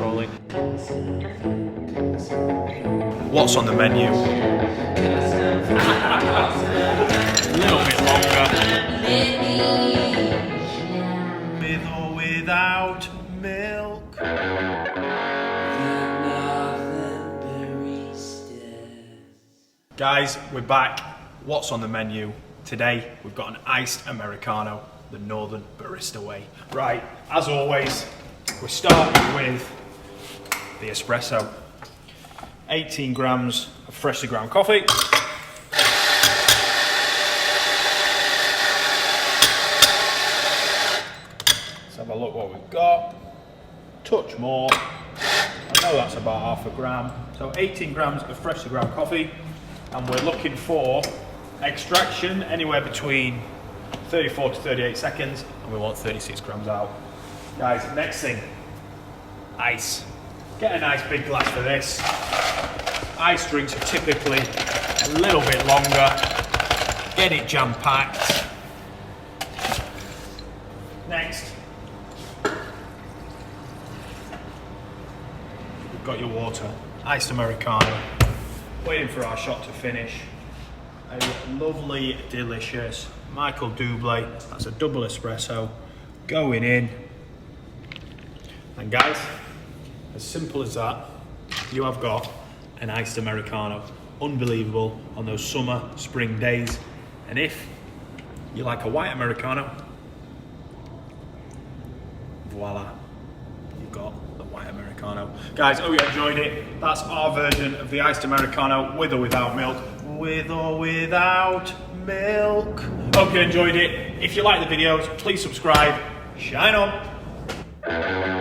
scrolling. What's on the menu? A little bit longer. With or without milk. Guys, we're back. What's on the menu? Today, we've got an iced Americano, the Northern Barista way. Right, as always, we're starting with the espresso. 18 grams of freshly ground coffee. Let's have a look what we've got. Touch more. I know that's about half a gram. So 18 grams of freshly ground coffee. And we're looking for extraction anywhere between 34 to 38 seconds, and we want 36 grams out. Guys, next thing, ice. Get a nice big glass for this. Ice drinks are typically a little bit longer. Get it jam-packed. Next, we've got your water. Iced Americano. Waiting for our shot to finish. A lovely, delicious Michael Double. That's a double espresso going in. And guys, as simple as that, you have got an iced Americano. Unbelievable on those summer, spring days. And if you like a white Americano, voila, you've got the white Americano. Guys, hope you enjoyed it. That's our version of the iced Americano with or without milk. With or without milk. Hope you enjoyed it. If you like the videos, please subscribe. Shine on.